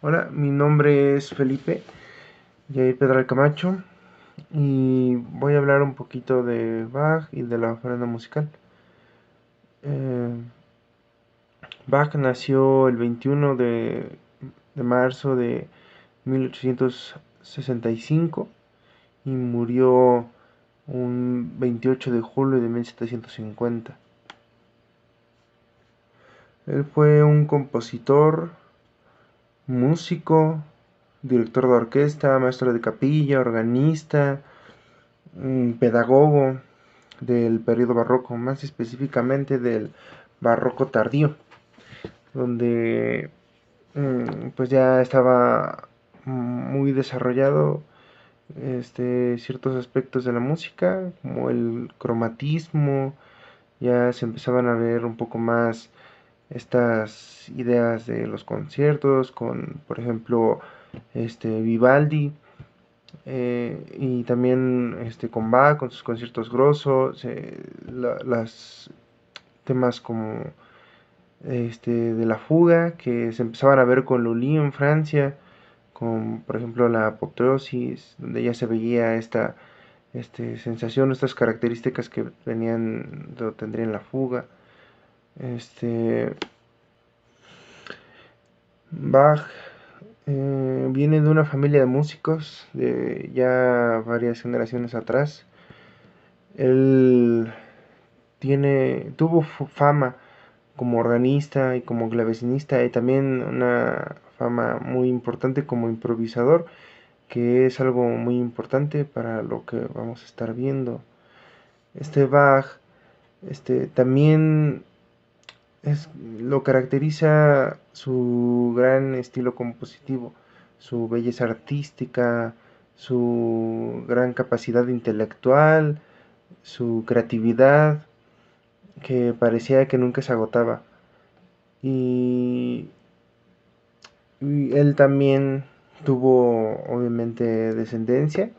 Hola, mi nombre es Felipe Jair Pedral Camacho y voy a hablar un poquito de Bach y de la ofrenda musical. Eh, Bach nació el 21 de marzo de 1865 y murió un 28 de julio de 1750. Él fue un compositor, músico, director de orquesta, maestro de capilla, organista, pedagogo del periodo barroco, más específicamente del barroco tardío, donde pues ya estaba muy desarrollado ciertos aspectos de la música, como el cromatismo, ya se empezaban a ver un poco más estas ideas de los conciertos con, por ejemplo, Vivaldi, y también con Bach, con sus conciertos grosos, las temas como de la fuga, que se empezaban a ver con Lully en Francia, con por ejemplo la apoteosis, donde ya se veía esta sensación, estas características que tendrían la fuga. Este, Bach viene de una familia de músicos de ya varias generaciones atrás. Él tuvo fama como organista y como clavecinista y también una fama muy importante como improvisador, que es algo muy importante para lo que vamos a estar viendo. Bach, también lo caracteriza su gran estilo compositivo, su belleza artística, su gran capacidad intelectual, su creatividad, que parecía que nunca se agotaba. Y, y él también tuvo obviamente descendencia,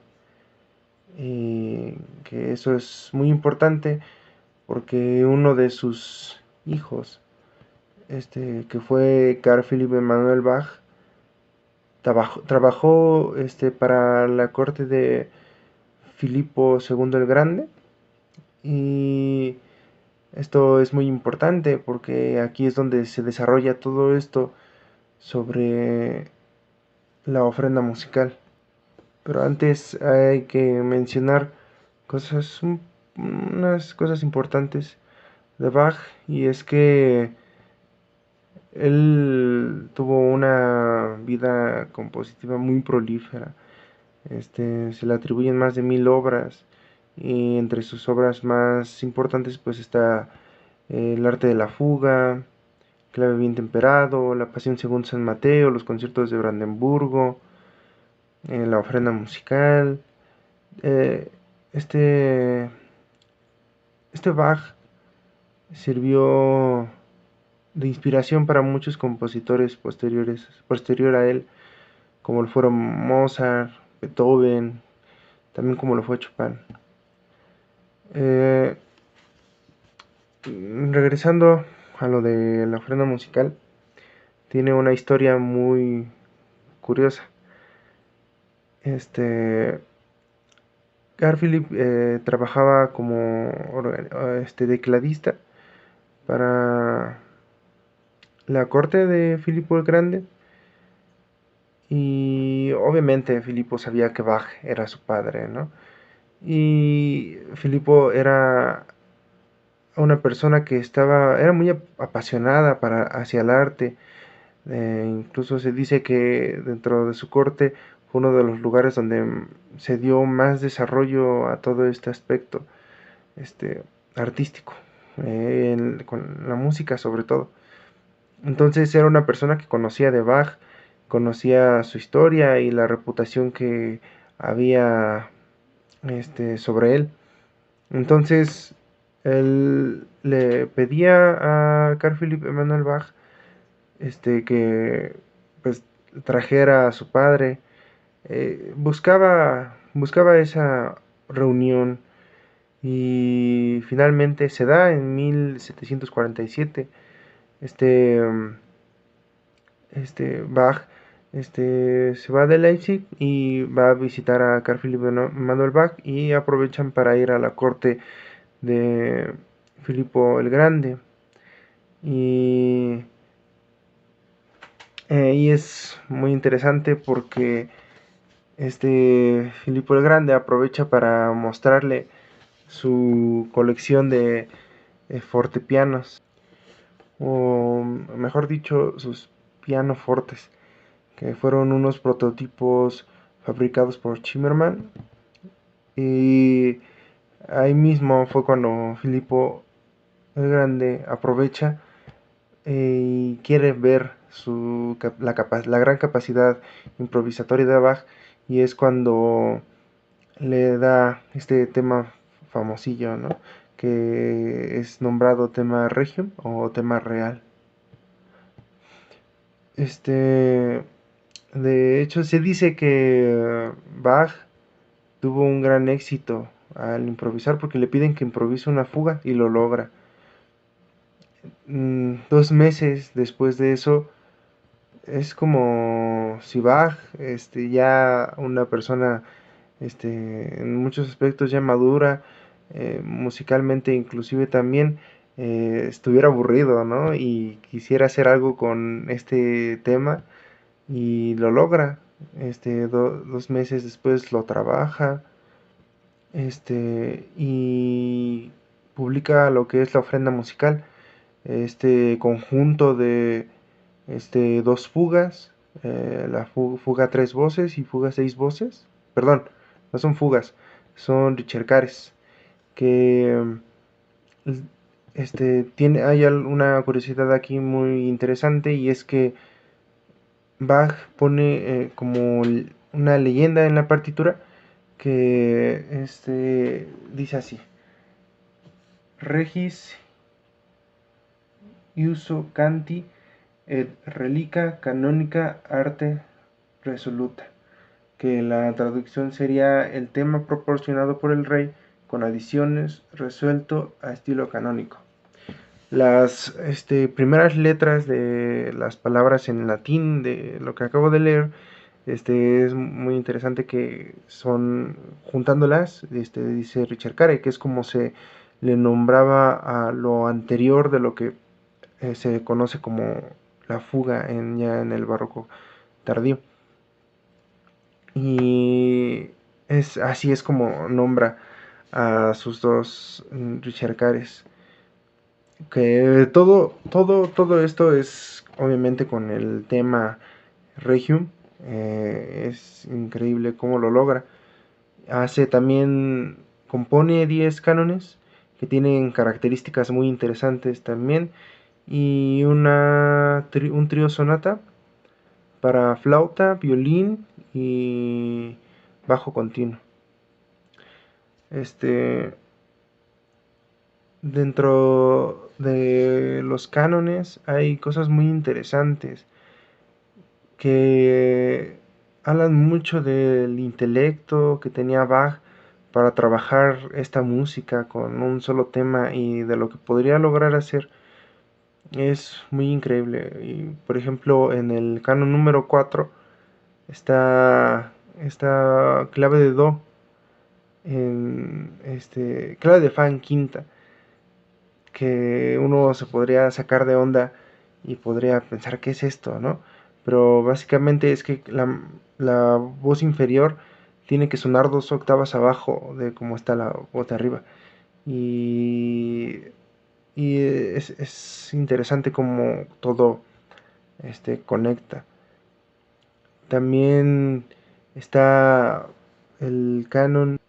que eso es muy importante porque uno de sus hijos, que fue Carl Philipp Emanuel Bach, trabajó para la corte de Filipo II el Grande. Y esto es muy importante porque aquí es donde se desarrolla todo esto sobre la ofrenda musical. Pero antes hay que mencionar cosas, unas cosas importantes de Bach, y es que él tuvo una vida compositiva muy prolífera. Se le atribuyen más de 1000 obras, y entre sus obras más importantes pues está El arte de la fuga, Clave bien temperado, La pasión según San Mateo, Los conciertos de Brandenburgo, La ofrenda musical. Eh, este, este Bach sirvió de inspiración para muchos compositores posterior a él, como lo fueron Mozart, Beethoven, también como lo fue Chopin. Eh, Regresando a lo de la ofrenda musical, tiene una historia muy curiosa. Este, Carl Philipp trabajaba como tecladista para la corte de Filipo el Grande, y obviamente Filipo sabía que Bach era su padre, ¿no? Y Filipo era una persona que era muy apasionada hacia el arte. Incluso se dice que dentro de su corte fue uno de los lugares donde se dio más desarrollo a todo este aspecto este, artístico, con la música sobre todo. Entonces era una persona que conocía de Bach, conocía su historia y la reputación que había sobre él. Entonces él le pedía a Carl Philipp Emanuel Bach que pues trajera a su padre. Buscaba esa reunión, y finalmente se da en 1747. Este, Bach se va de Leipzig y va a visitar a Carl Philipp Emanuel Bach y aprovechan para ir a la corte de Filipo el Grande. Y, y es muy interesante porque Filipo el Grande aprovecha para mostrarle su colección de fortepianos, o mejor dicho, sus pianofortes, que fueron unos prototipos fabricados por Zimmermann. Y ahí mismo fue cuando Filipo el Grande aprovecha y quiere ver la gran capacidad improvisatoria de Bach, y es cuando le da este tema famosillo, ¿no? Que es nombrado tema Regium o tema real. De hecho, se dice que Bach tuvo un gran éxito al improvisar porque le piden que improvise una fuga y lo logra. 2 meses después de eso, es como si Bach, ya una persona, en muchos aspectos ya madura, musicalmente inclusive también, estuviera aburrido, ¿no? Y quisiera hacer algo con este tema y lo logra. 2 meses después lo trabaja, y publica lo que es la ofrenda musical, este conjunto de dos fugas, la fuga 3 voces y fuga 6 voces. Perdón, no son fugas, son ricercares. Que hay una curiosidad aquí muy interesante, y es que Bach pone como una leyenda en la partitura que dice así: Regis iuso canti et relica canonica arte resoluta, que la traducción sería el tema proporcionado por el rey con adiciones resuelto a estilo canónico. Las primeras letras de las palabras en latín de lo que acabo de leer, es muy interesante que son juntándolas, dice Richard Carey, que es como se le nombraba a lo anterior de lo que se conoce como la fuga ya en el barroco tardío. Y así es como nombra a sus dos ricercares. Que todo esto es obviamente con el tema Regium. Es increíble cómo lo logra. Compone 10 cánones que tienen características muy interesantes también, y un trío sonata para flauta, violín y bajo continuo. Este, Dentro de los cánones hay cosas muy interesantes que hablan mucho del intelecto que tenía Bach para trabajar esta música con un solo tema y de lo que podría lograr hacer. Es muy increíble. Y, por ejemplo, en el canon número 4 está esta clave de do clave de fa en quinta, que uno se podría sacar de onda y podría pensar qué es esto, ¿no? Pero básicamente es que la voz inferior tiene que sonar 2 octavas abajo de cómo está la voz de arriba. Y, es interesante cómo todo conecta. También está el canon,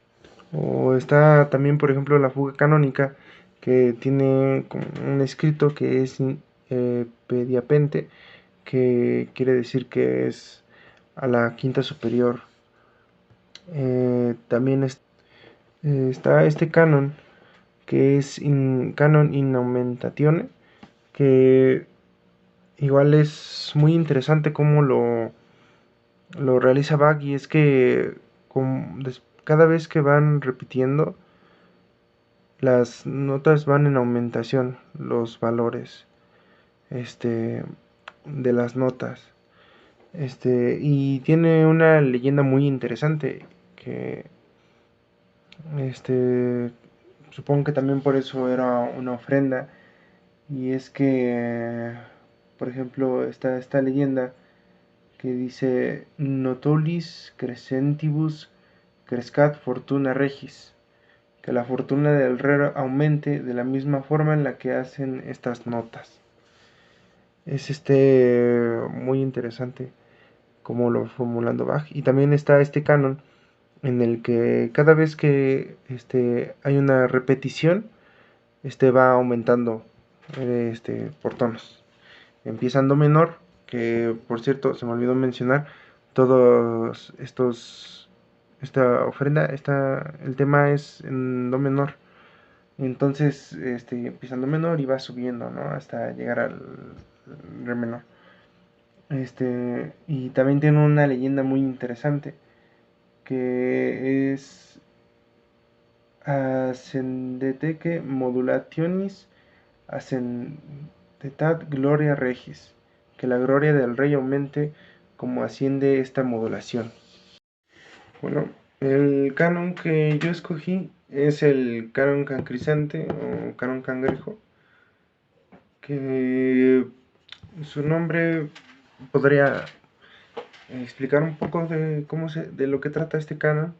o está también, por ejemplo, la fuga canónica, que tiene un escrito que es pediapente, que quiere decir que es a la quinta superior. También está este canon, que es canon in augmentatione, que igual es muy interesante cómo lo realiza Bach, y es que cada vez que van repitiendo, las notas van en aumentación, los valores de las notas. Y tiene una leyenda muy interesante que este supongo que también por eso era una ofrenda. Y es que, por ejemplo, está esta leyenda que dice Notolis crescentibus crescat fortuna regis, que la fortuna del rey aumente de la misma forma en la que hacen estas notas. Es muy interesante como lo formulando Bach. Y también está este canon en el que cada vez que hay una repetición, va aumentando por tonos. Empieza en do menor, que por cierto se me olvidó mencionar, todos estos, esta ofrenda, el tema es en do menor. Entonces, empieza en do menor y va subiendo, ¿no? Hasta llegar al re menor. Y también tiene una leyenda muy interesante, que es Ascendeteque modulationis ascendetat gloria regis, que la gloria del rey aumente como asciende esta modulación. Bueno, el canon que yo escogí es el canon cancrisante o canon cangrejo, que su nombre podría explicar un poco de lo que trata este canon.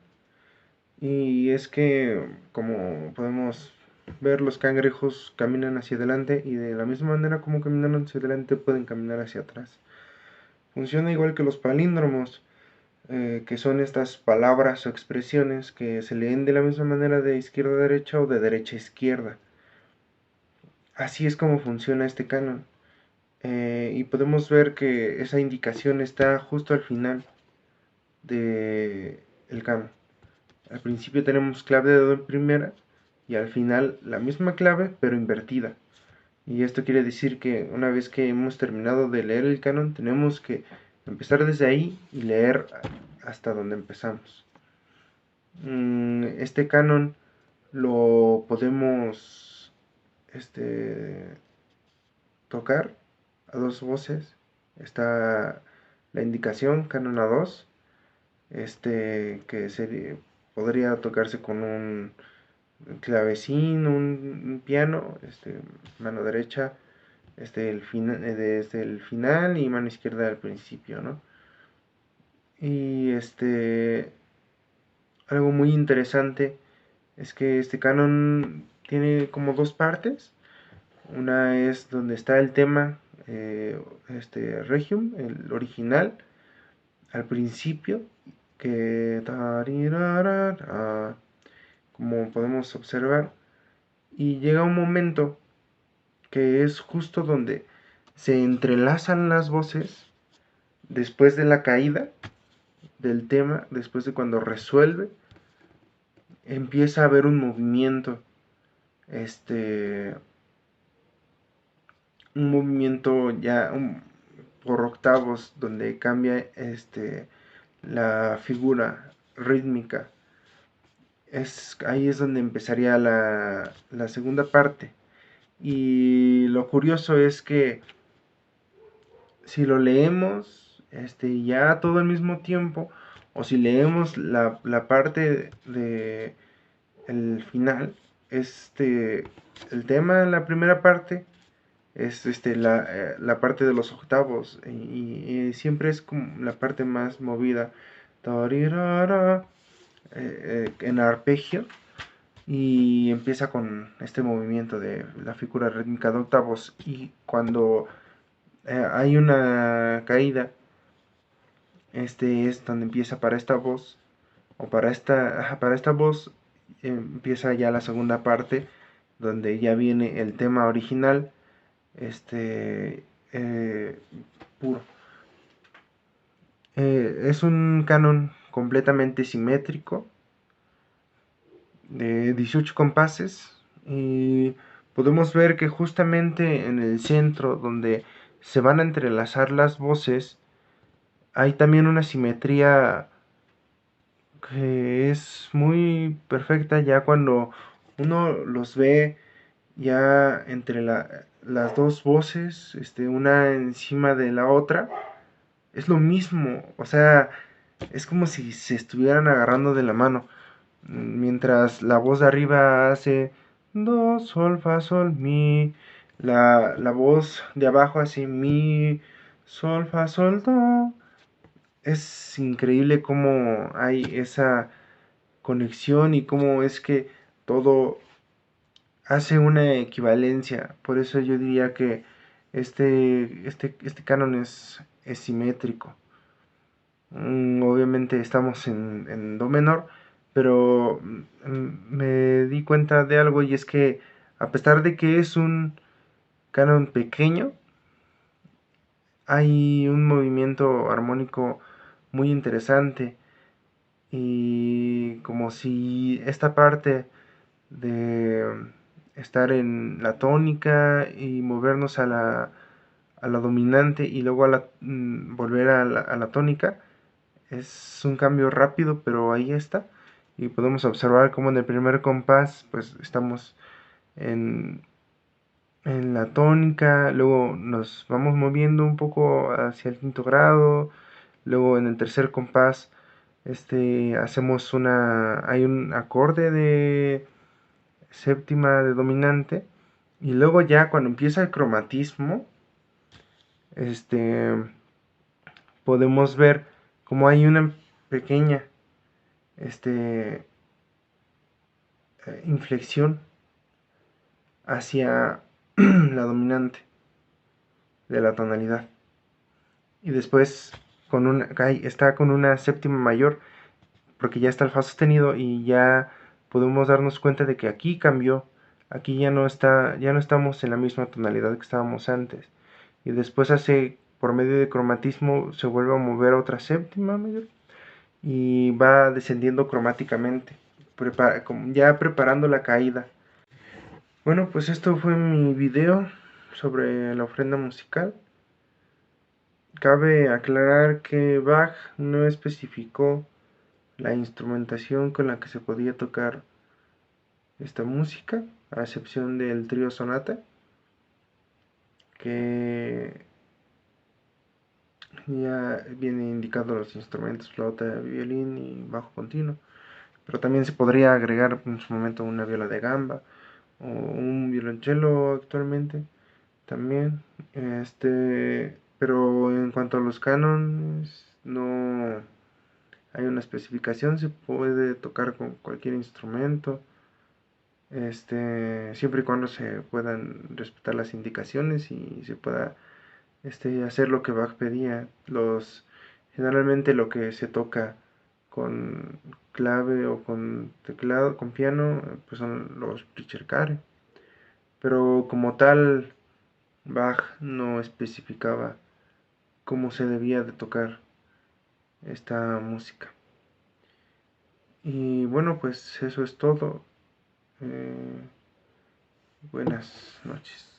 Y es que, como podemos ver, los cangrejos caminan hacia adelante y de la misma manera como caminan hacia adelante pueden caminar hacia atrás. Funciona igual que los palíndromos, que son estas palabras o expresiones que se leen de la misma manera de izquierda a derecha o de derecha a izquierda. Así es como funciona este canon. Y podemos ver que esa indicación está justo al final del canon. Al principio tenemos clave de do en primera y al final la misma clave pero invertida. Y esto quiere decir que una vez que hemos terminado de leer el canon tenemos que empezar desde ahí y leer hasta donde empezamos. Este canon lo podemos tocar a dos voces. Está la indicación canon a dos, que podría tocarse con un clavecín, un piano, mano derecha, desde el final y mano izquierda al principio, ¿no? Y algo muy interesante es que este canon tiene como dos partes. Una es donde está el tema, Regium, el original, al principio, que como podemos observar, y llega un momento que es justo donde se entrelazan las voces después de la caída del tema, después de cuando resuelve, empieza a haber un movimiento, este, un movimiento ya por octavos, donde cambia la figura rítmica. Ahí es donde empezaría la segunda parte. Y lo curioso es que si lo leemos ya todo al mismo tiempo, o si leemos la parte de el final, el tema en la primera parte es la parte de los octavos, y siempre es como la parte más movida, en arpegio, y empieza con este movimiento de la figura rítmica de octavos, y cuando hay una caída, es donde empieza para esta voz, o para esta voz empieza ya la segunda parte, donde ya viene el tema original, eh, puro. Es un canon completamente simétrico, de 18 compases, y podemos ver que justamente en el centro, donde se van a entrelazar las voces, hay también una simetría que es muy perfecta ya cuando uno los ve ya entre las dos voces, una encima de la otra, es lo mismo, o sea, es como si se estuvieran agarrando de la mano. Mientras la voz de arriba hace do, sol, fa, sol, mi, la voz de abajo hace mi, sol, fa, sol, do. Es increíble cómo hay esa conexión y cómo es que todo hace una equivalencia. Por eso yo diría que este canon es simétrico. Obviamente estamos en do menor, pero me di cuenta de algo y es que a pesar de que es un canon pequeño, hay un movimiento armónico muy interesante y como si esta parte de estar en la tónica y movernos a la dominante y luego volver a la tónica. Es un cambio rápido, pero ahí está. Y podemos observar cómo en el primer compás, pues estamos en, en la tónica, luego nos vamos moviendo un poco hacia el quinto grado, luego en el tercer compás, hacemos hay un acorde de séptima de dominante, y luego ya cuando empieza el cromatismo, este, podemos ver cómo hay una pequeña, este, inflexión hacia la dominante de la tonalidad. Y después está con una séptima mayor, porque ya está el fa sostenido y ya podemos darnos cuenta de que aquí cambió. Aquí ya no estamos en la misma tonalidad que estábamos antes. Y después por medio de cromatismo, se vuelve a mover a otra séptima mayor y va descendiendo cromáticamente, ya preparando la caída. Bueno, pues esto fue mi video sobre la ofrenda musical. Cabe aclarar que Bach no especificó la instrumentación con la que se podía tocar esta música, a excepción del trío sonata, que ya viene indicado los instrumentos flauta, violín y bajo continuo. Pero también se podría agregar en su momento una viola de gamba o un violonchelo actualmente también. Pero en cuanto a los cánones, no hay una especificación, se puede tocar con cualquier instrumento, siempre y cuando se puedan respetar las indicaciones y se pueda hacer lo que Bach pedía. Generalmente lo que se toca con clave o con teclado, con piano, pues son los ricercare. Pero como tal, Bach no especificaba cómo se debía de tocar esta música. Y bueno, pues eso es todo. Buenas noches.